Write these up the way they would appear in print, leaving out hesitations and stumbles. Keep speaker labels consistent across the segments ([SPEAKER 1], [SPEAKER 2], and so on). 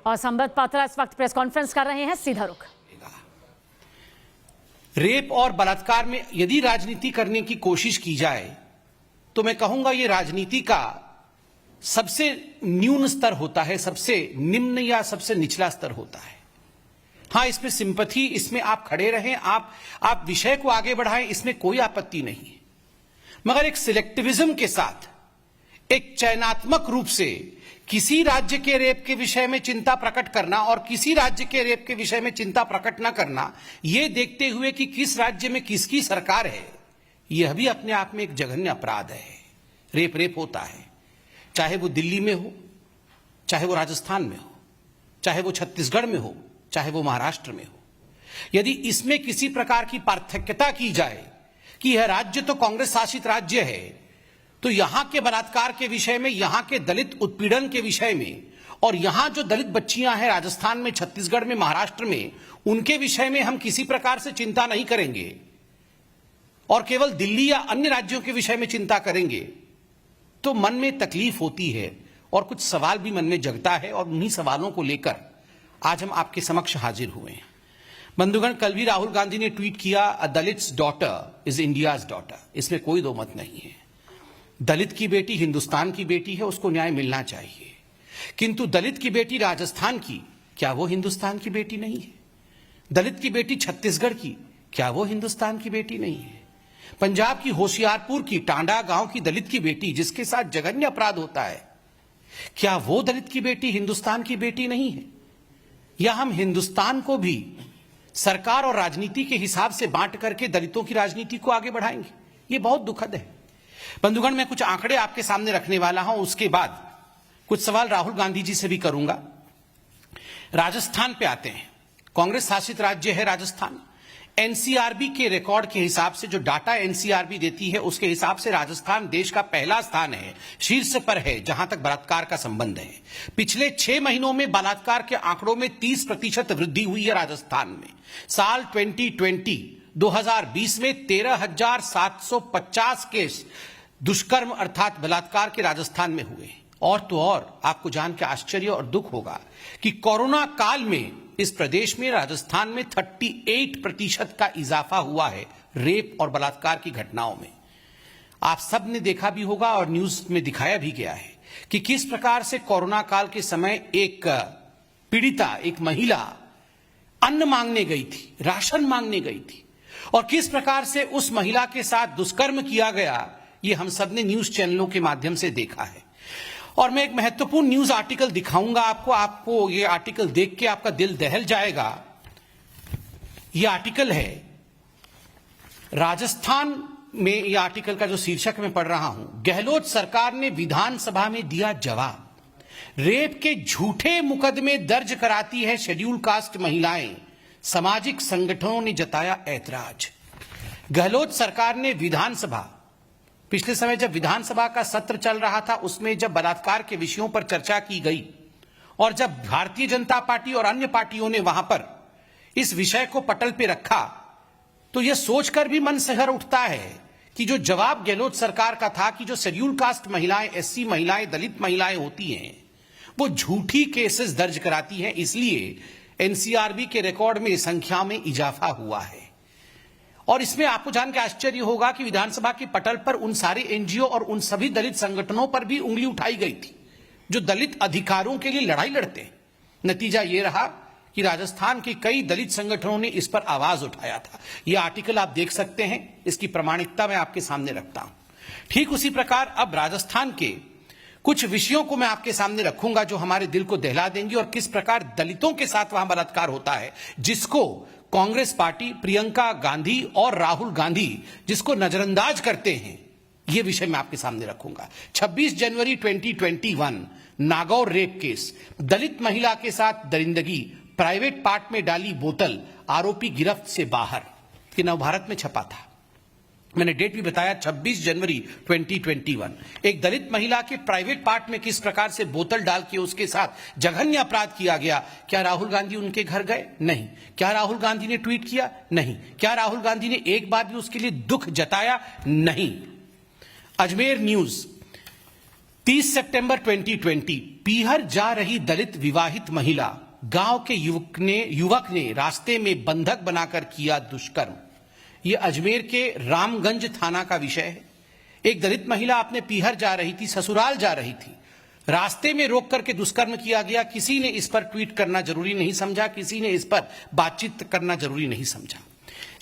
[SPEAKER 1] और संबित पात्रा इस वक्त प्रेस कॉन्फ्रेंस कर रहे हैं, सीधा रुख।
[SPEAKER 2] रेप और बलात्कार में यदि राजनीति करने की कोशिश की जाए तो मैं कहूंगा ये राजनीति का सबसे न्यून स्तर होता है, सबसे निम्न या सबसे निचला स्तर होता है। हां, इसमें सिंपैथी, इसमें आप खड़े रहें, आप विषय को आगे बढ़ाएं, इसमें कोई आपत्ति नहीं है। मगर एक सिलेक्टिविज्म के साथ, एक चयनात्मक रूप से किसी राज्य के रेप के विषय में चिंता प्रकट करना और किसी राज्य के रेप के विषय में चिंता प्रकट न करना, यह देखते हुए कि किस राज्य में किसकी सरकार है, यह भी अपने आप में एक जघन्य अपराध है। रेप होता है, चाहे वो दिल्ली में हो, चाहे वो राजस्थान में हो, चाहे वो छत्तीसगढ़ में हो, चाहे वो महाराष्ट्र में हो। यदि इसमें किसी प्रकार की पार्थक्यता की जाए कि यह राज्य तो कांग्रेस शासित राज्य है, तो यहां के बलात्कार के विषय में, यहां के दलित उत्पीड़न के विषय में और यहां जो दलित बच्चियां हैं राजस्थान में, छत्तीसगढ़ में, महाराष्ट्र में, उनके विषय में हम किसी प्रकार से चिंता नहीं करेंगे और केवल दिल्ली या अन्य राज्यों के विषय में चिंता करेंगे, तो मन में तकलीफ होती है और कुछ सवाल भी मन में जगता है। और उन्हीं सवालों को लेकर आज हम आपके समक्ष हाजिर हुए हैं। बंधुगण, कल भी राहुल गांधी ने ट्वीट किया, a Dalit's daughter is India's daughter. इसमें कोई दो मत नहीं है। दलित की बेटी हिंदुस्तान की बेटी है, उसको न्याय मिलना चाहिए। किंतु दलित की बेटी राजस्थान की, क्या वो हिंदुस्तान की बेटी नहीं है? दलित की बेटी छत्तीसगढ़ की, क्या वो हिंदुस्तान की बेटी नहीं है? पंजाब की होशियारपुर की टांडा गांव की दलित की बेटी, जिसके साथ जघन्य अपराध होता है, क्या वो दलित की बेटी हिंदुस्तान की बेटी नहीं है? या हम हिंदुस्तान को भी सरकार और राजनीति के हिसाब से बांट करके दलितों की राजनीति को आगे बढ़ाएंगे? ये बहुत दुखद है। बंधुगण, मैं कुछ आंकड़े आपके सामने रखने वाला हूं, उसके बाद कुछ सवाल राहुल गांधी जी से भी करूंगा। राजस्थान पे आते हैं। कांग्रेस शासित राज्य है राजस्थान। एनसीआरबी के रिकॉर्ड के हिसाब से, जो डाटा एनसीआरबी देती है उसके हिसाब से राजस्थान देश का पहला स्थान है, शीर्ष पर है जहां तक बलात्कार का संबंध है। पिछले 6 महीनों में बलात्कार के आंकड़ों में 30% वृद्धि हुई है राजस्थान में। साल 2020 में 13,750 केस दुष्कर्म अर्थात बलात्कार के राजस्थान में हुए। और तो और आपको जान के आश्चर्य और दुख होगा कि कोरोना काल में इस प्रदेश में, राजस्थान में 38% का इजाफा हुआ है रेप और बलात्कार की घटनाओं में। आप सब ने देखा भी होगा और न्यूज में दिखाया भी गया है कि किस प्रकार से कोरोना काल के समय एक पीड़िता, एक महिला अन्न मांगने गई थी, राशन मांगने गई थी, और किस प्रकार से उस महिला के साथ दुष्कर्म किया गया, ये हम सब ने न्यूज चैनलों के माध्यम से देखा है। और मैं एक महत्वपूर्ण न्यूज आर्टिकल दिखाऊंगा आपको ये आर्टिकल देख के आपका दिल दहल जाएगा। ये आर्टिकल है राजस्थान में, ये आर्टिकल का जो शीर्षक मैं पढ़ रहा हूं, गहलोत सरकार ने विधानसभा में दिया जवाब, रेप के झूठे मुकदमे दर्ज कराती है शेड्यूल कास्ट महिलाएं, सामाजिक संगठनों ने जताया ऐतराज। गहलोत सरकार ने विधानसभा, पिछले समय जब विधानसभा का सत्र चल रहा था, उसमें जब बलात्कार के विषयों पर चर्चा की गई और जब भारतीय जनता पार्टी और अन्य पार्टियों ने वहां पर इस विषय को पटल पे रखा, तो यह सोचकर भी मन सिहर उठता है कि जो जवाब गहलोत सरकार का था कि जो शेड्यूल कास्ट महिलाएं, एससी महिलाएं, दलित महिलाएं होती हैं, वो झूठी केसेस दर्ज कराती हैं, इसलिए एनसीआरबी के रिकॉर्ड में संख्या में इजाफा हुआ है। और इसमें आपको जान के आश्चर्य होगा कि विधानसभा के पटल पर उन सारे एनजीओ और उन सभी दलित संगठनों पर भी उंगली उठाई गई थी जो दलित अधिकारों के लिए लड़ाई लड़ते हैं। नतीजा यह रहा कि राजस्थान के कई दलित संगठनों ने इस पर आवाज उठाया था। यह आर्टिकल आप देख सकते हैं, इसकी प्रामाणिकता मैं आपके सामने रखता हूं। ठीक उसी प्रकार अब राजस्थान के कुछ विषयों को मैं आपके सामने रखूंगा जो हमारे दिल को दहला देंगी और किस प्रकार दलितों के साथ वहां बलात्कार होता है, जिसको कांग्रेस पार्टी, प्रियंका गांधी और राहुल गांधी जिसको नजरअंदाज करते हैं, यह विषय मैं आपके सामने रखूंगा। 26 जनवरी 2021 नागौर रेप केस, दलित महिला के साथ दरिंदगी, प्राइवेट पार्ट में डाली बोतल, आरोपी गिरफ्त से बाहर। कि नवभारत में छपा था, मैंने डेट भी बताया, 26 जनवरी 2021। एक दलित महिला के प्राइवेट पार्ट में किस प्रकार से बोतल डाल के उसके साथ जघन्य अपराध किया गया। क्या राहुल गांधी उनके घर गए? नहीं। क्या राहुल गांधी ने ट्वीट किया? नहीं। क्या राहुल गांधी ने एक बार भी उसके लिए दुख जताया? नहीं। अजमेर न्यूज, 30 सितंबर 2020 पीहर जा रही दलित विवाहित महिला गांव के युवक ने रास्ते में बंधक बनाकर किया दुष्कर्म। यह अजमेर के रामगंज थाना का विषय है। एक दलित महिला अपने पीहर जा रही थी, ससुराल जा रही थी, रास्ते में रोक करके दुष्कर्म किया गया। किसी ने इस पर ट्वीट करना जरूरी नहीं समझा, किसी ने इस पर बातचीत करना जरूरी नहीं समझा।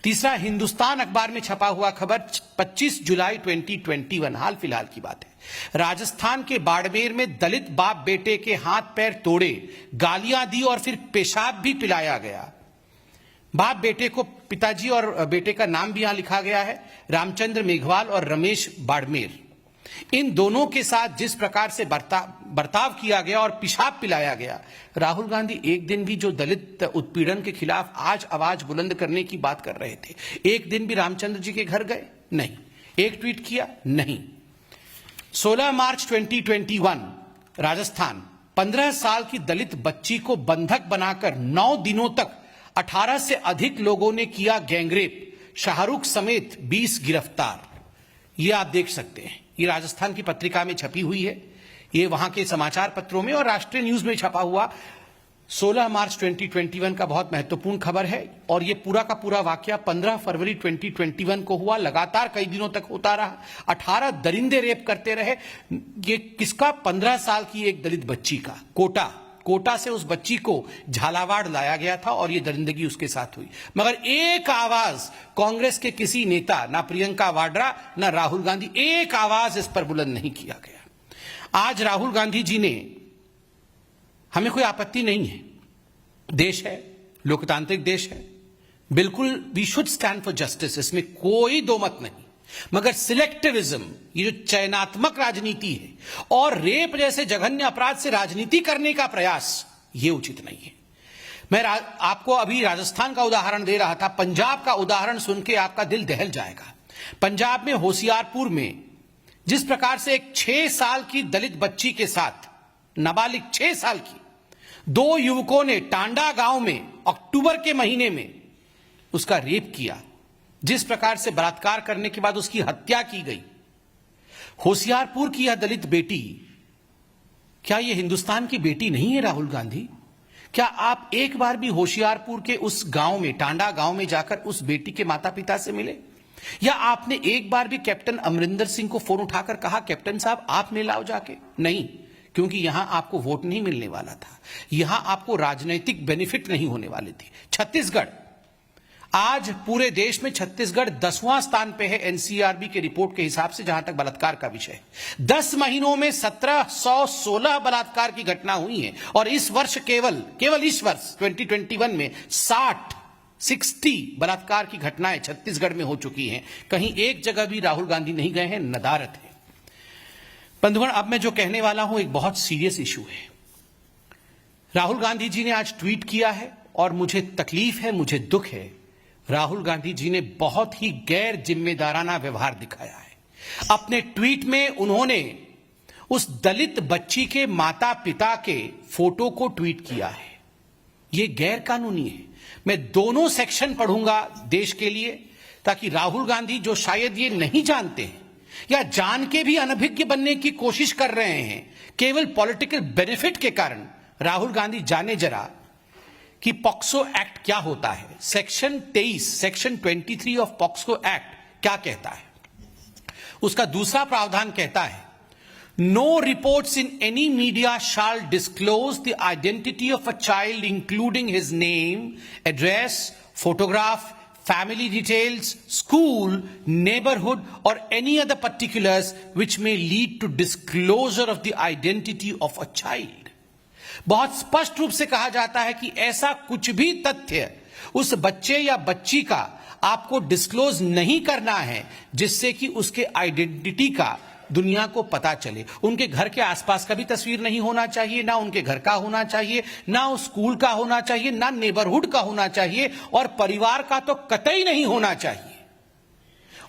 [SPEAKER 2] तीसरा, हिंदुस्तान अखबार में छपा हुआ खबर 25 जुलाई 2021, हाल फिलहाल की बात है। राजस्थान के बाड़मेर में दलित बाप बेटे के हाथ पैर तोड़े, गालियां दी और फिर पेशाब भी पिलाया गया। बाप बेटे को, पिताजी और बेटे का नाम भी यहां लिखा गया है, रामचंद्र मेघवाल और रमेश बाड़मेर। इन दोनों के साथ जिस प्रकार से बर्ताव किया गया और पेशाब पिलाया गया, राहुल गांधी एक दिन भी जो दलित उत्पीड़न के खिलाफ आज आवाज बुलंद करने की बात कर रहे थे, एक दिन भी रामचंद्र जी के घर गए? नहीं। एक ट्वीट किया? नहीं। 16 मार्च 2021 राजस्थान, 15 साल की दलित बच्ची को बंधक बनाकर 9 दिनों तक 18 से अधिक लोगों ने किया गैंगरेप, शाहरुख समेत 20 गिरफ्तार। यह आप देख सकते हैं, ये राजस्थान की पत्रिका में छपी हुई है, ये वहां के समाचार पत्रों में और राष्ट्रीय न्यूज में छपा हुआ 16 मार्च 2021 का बहुत महत्वपूर्ण खबर है। और ये पूरा का पूरा वाकया 15 फरवरी 2021 को हुआ, लगातार कई दिनों तक होता रहा, 18 दरिंदे रेप करते रहे। ये किसका? 15 साल की एक दलित बच्ची का। कोटा से उस बच्ची को झालावाड़ लाया गया था और ये दरिंदगी उसके साथ हुई। मगर एक आवाज कांग्रेस के किसी नेता, ना प्रियंका वाड्रा ना राहुल गांधी, एक आवाज इस पर बुलंद नहीं किया गया। आज राहुल गांधी जी ने, हमें कोई आपत्ति नहीं है, देश है, लोकतांत्रिक देश है, बिल्कुल we should stand for justice, इसमें कोई दो मत नहीं। मगर सिलेक्टिविज्म, ये जो चयनात्मक राजनीति है और रेप जैसे जघन्य अपराध से राजनीति करने का प्रयास, ये उचित नहीं है। मैं आपको अभी राजस्थान का उदाहरण दे रहा था, पंजाब का उदाहरण सुन के आपका दिल दहल जाएगा। पंजाब में होशियारपुर में जिस प्रकार से एक 6 साल की दलित बच्ची के साथ, नाबालिग 6 साल की, 2 युवकों ने टांडा गांव में अक्टूबर के महीने में उसका रेप किया, जिस प्रकार से बलात्कार करने के बाद उसकी हत्या की गई। होशियारपुर की यह दलित बेटी, क्या यह हिंदुस्तान की बेटी नहीं है राहुल गांधी? क्या आप एक बार भी होशियारपुर के उस गांव में, टांडा गांव में जाकर उस बेटी के माता पिता से मिले? या आपने एक बार भी कैप्टन अमरिंदर सिंह को फोन उठाकर कहा, कैप्टन साहब आप मिल आओ जाके? नहीं, क्योंकि यहां आपको वोट नहीं मिलने वाला था, यहां आपको राजनीतिक बेनिफिट नहीं होने वाले थे। छत्तीसगढ़, आज पूरे देश में छत्तीसगढ़ 10वां स्थान पे है एनसीआरबी के रिपोर्ट के हिसाब से, जहां तक बलात्कार का विषय है। 10 महीनों में 1716 बलात्कार की घटना हुई है और इस वर्ष केवल इस वर्ष 2021 में 60 बलात्कार की घटनाएं छत्तीसगढ़ में हो चुकी हैं। कहीं एक जगह भी राहुल गांधी नहीं गए हैं, नदारत है। बंधुगण, अब मैं जो कहने वाला हूं एक बहुत सीरियस इशू है। राहुल गांधी जी ने आज ट्वीट किया है और मुझे तकलीफ है, मुझे दुख है। राहुल गांधी जी ने बहुत ही गैर जिम्मेदाराना व्यवहार दिखाया है। अपने ट्वीट में उन्होंने उस दलित बच्ची के माता पिता के फोटो को ट्वीट किया है। यह गैर कानूनी है। मैं दोनों सेक्शन पढ़ूंगा देश के लिए, ताकि राहुल गांधी, जो शायद ये नहीं जानते हैं या जान के भी अनभिज्ञ बनने की कोशिश कर रहे हैं, केवल पॉलिटिकल बेनिफिट के कारण, राहुल गांधी जाने जरा कि पॉक्सो एक्ट क्या होता है। सेक्शन 23 ऑफ पॉक्सो एक्ट क्या कहता है? उसका दूसरा प्रावधान कहता है, no reports in any media shall disclose the identity of a child including his name, address, photograph, family details, school, neighborhood or any other particulars which may lead to disclosure of the identity of a child. बहुत स्पष्ट रूप से कहा जाता है कि ऐसा कुछ भी तथ्य उस बच्चे या बच्ची का आपको डिस्क्लोज नहीं करना है जिससे कि उसके आइडेंटिटी का दुनिया को पता चले। उनके घर के आसपास का भी तस्वीर नहीं होना चाहिए, ना उनके घर का होना चाहिए, ना उस स्कूल का होना चाहिए, ना नेबरहुड का होना चाहिए, और परिवार का तो कतई नहीं होना चाहिए।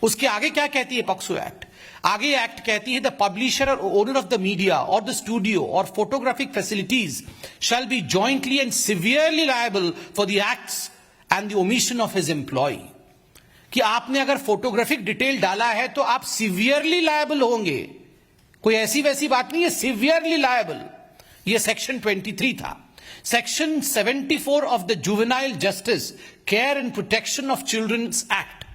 [SPEAKER 2] उसके आगे क्या कहती है पॉक्सो एक्ट? आगे एक्ट कहती है, द पब्लिशर और ओनर ऑफ द मीडिया और द स्टूडियो और photographic facilities shall be jointly and severely liable for the acts and the omission of his employ. कि आपने अगर फोटोग्राफिक डिटेल डाला है तो आप सिवियरली लायबल होंगे। कोई ऐसी वैसी बात नहीं है, सिवियरली लायबल। ये सेक्शन 23 था। Section 74 of the juvenile justice care and protection of childrens act,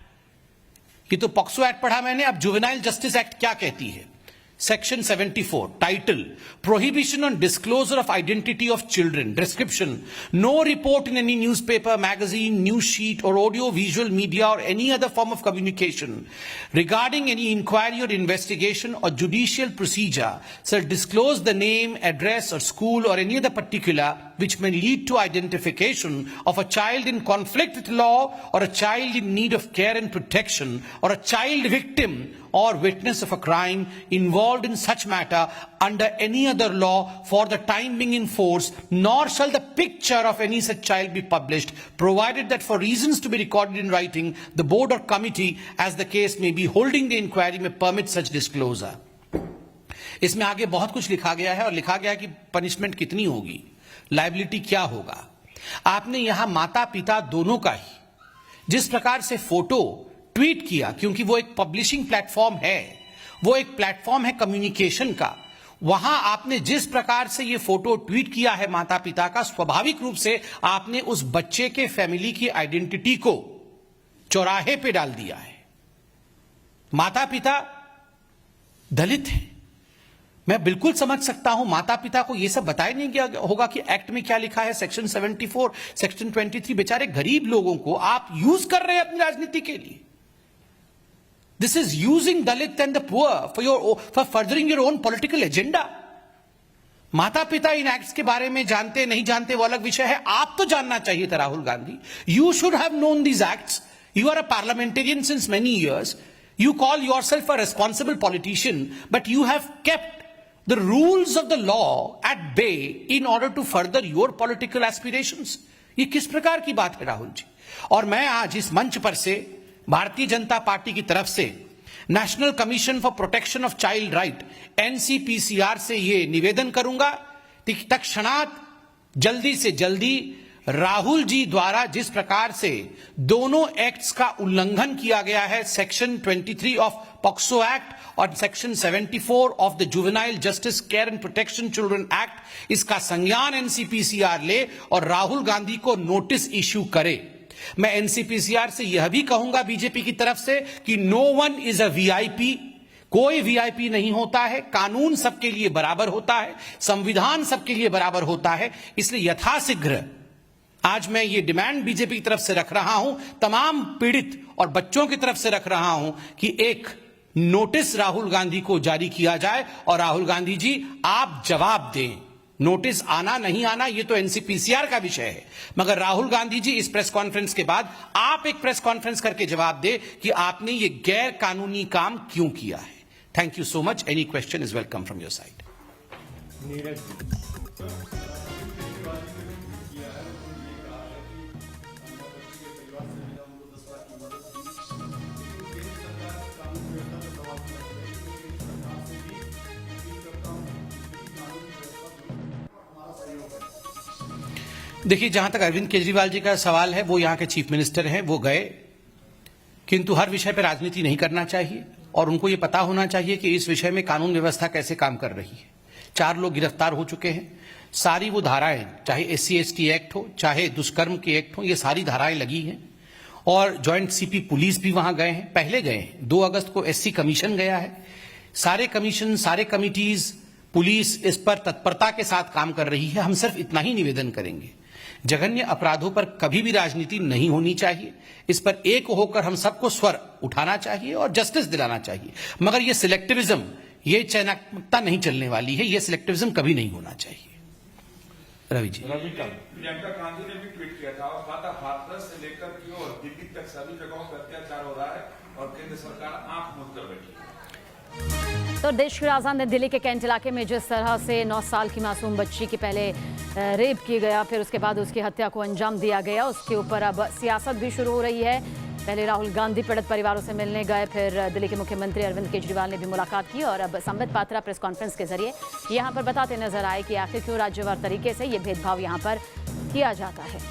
[SPEAKER 2] ये तो पॉक्सो एक्ट पढ़ा मैंने, अब जुवेनाइल जस्टिस एक्ट क्या कहती है? Section 74, title, Prohibition on Disclosure of Identity of Children, description, no report in any newspaper, magazine, news sheet or audio visual media or any other form of communication regarding any inquiry or investigation or judicial procedure shall disclose the name, address or school or any other particular which may lead to identification of a child in conflict with law or a child in need of care and protection or a child victim or witness of a crime involved in such matter under any other law for the time being in force, nor shall the picture of any such child be published, provided that for reasons to be recorded in writing, the board or committee, as the case may be, holding the inquiry may permit such disclosure. इसमें आगे बहुत कुछ लिखा गया है और लिखा गया है कि पनिशमेंट कितनी होगी, लायबिलिटी क्या होगा। आपने यहां माता पिता दोनों का ही जिस प्रकार से फोटो ट्वीट किया, क्योंकि वो एक पब्लिशिंग प्लेटफॉर्म है, वो एक प्लेटफॉर्म है कम्युनिकेशन का, वहां आपने जिस प्रकार से ये फोटो ट्वीट किया है माता पिता का, स्वाभाविक रूप से आपने उस बच्चे के फैमिली की आइडेंटिटी को चौराहे पे डाल दिया है। माता पिता दलित हैं, मैं बिल्कुल समझ सकता हूं, माता पिता को यह सब बताया नहीं गया होगा कि एक्ट में क्या लिखा है, सेक्शन 74, सेक्शन 23, बेचारे गरीब लोगों को आप यूज कर रहे हैं अपनी राजनीति के लिए। This is using Dalit and the poor for furthering your own political agenda. माता पिता इन एक्ट्स के बारे में जानते नहीं जानते वो अलग विषय है, आप तो जानना चाहिए था Rahul Gandhi. You should have known these acts. You are a parliamentarian since many years. You call yourself a responsible politician, but you have kept the rules of the law at bay in order to further your political aspirations. ये किस प्रकार की बात है राहुल जी? और मैं आज इस मंच पर से भारतीय जनता पार्टी की तरफ से national commission for protection of child right NCPCR से ये निवेदन करूंगा कि तत्क्षणात जल्दी से जल्दी राहुल जी द्वारा जिस प्रकार से दोनों एक्ट्स का उल्लंघन किया गया है, सेक्शन 23 ऑफ पॉक्सो एक्ट और section 74 of the juvenile justice care and protection children act, इसका संज्ञान एनसीपीसीआर ले और राहुल गांधी को नोटिस इश्यू करे। मैं एनसीपीसीआर से यह भी कहूंगा बीजेपी की तरफ से कि no one is a VIP, कोई वीआईपी नहीं होता है, कानून सबके लिए बराबर होता है, संविधान सबके लिए बराबर होता है। इसलिए यथाशीघ्र आज मैं ये डिमांड बीजेपी की तरफ से रख रहा हूं, तमाम पीड़ित और बच्चों की तरफ से रख रहा हूं कि एक नोटिस राहुल गांधी को जारी किया जाए और राहुल गांधी जी आप जवाब दें। नोटिस आना नहीं आना ये तो एनसीपीसीआर का विषय है, मगर राहुल गांधी जी इस प्रेस कॉन्फ्रेंस के बाद आप एक प्रेस कॉन्फ्रेंस करके जवाब दे कि आपने ये गैर कानूनी काम क्यों किया है। Thank you so much. Any question is welcome from your side. देखिए, जहां तक अरविंद केजरीवाल जी का सवाल है, वो यहां के चीफ मिनिस्टर हैं, वो गए, किंतु हर विषय पर राजनीति नहीं करना चाहिए और उनको ये पता होना चाहिए कि इस विषय में कानून व्यवस्था कैसे काम कर रही है। 4 लोग गिरफ्तार हो चुके हैं, सारी वो धाराएं, चाहे SC/ST एक्ट हो, चाहे दुष्कर्म के एक्ट हो, ये सारी धाराएं लगी हैं और ज्वाइंट सीपी पुलिस भी वहां गए हैं, पहले गए हैं, 2 अगस्त को SC कमीशन गया है। सारे कमीशन, सारे कमिटीज, पुलिस इस पर तत्परता के साथ काम कर रही है। हम सिर्फ इतना ही निवेदन करेंगे, जघन्य अपराधों पर कभी भी राजनीति नहीं होनी चाहिए, इस पर एक होकर हम सबको स्वर उठाना चाहिए और जस्टिस दिलाना चाहिए। मगर ये सिलेक्टिविज्म, ये चयनात्मकता नहीं चलने वाली है, ये सिलेक्टिविज्म कभी नहीं होना चाहिए। रवि जी,
[SPEAKER 3] प्रियंका गांधी ने भी ट्वीट किया था और कहा था हाथरस से लेकर की और दिल्ली तक सभी जगहों पर अत्याचार हो रहा है और केंद्र सरकार आंख मूंद कर बैठी है।
[SPEAKER 1] तो देश की राजधानी दिल्ली के कैंट इलाके में जिस तरह से 9 साल की मासूम बच्ची की पहले रेप किया गया, फिर उसके बाद उसकी हत्या को अंजाम दिया गया, उसके ऊपर अब सियासत भी शुरू हो रही है। पहले राहुल गांधी पीड़ित परिवारों से मिलने गए, फिर दिल्ली के मुख्यमंत्री अरविंद केजरीवाल ने भी मुलाकात की और अब संबित पात्रा प्रेस कॉन्फ्रेंस के जरिए यहां पर बताते नजर आए कि आखिर क्यों राज्यवार तरीके से ये भेदभाव यहां पर किया जाता है।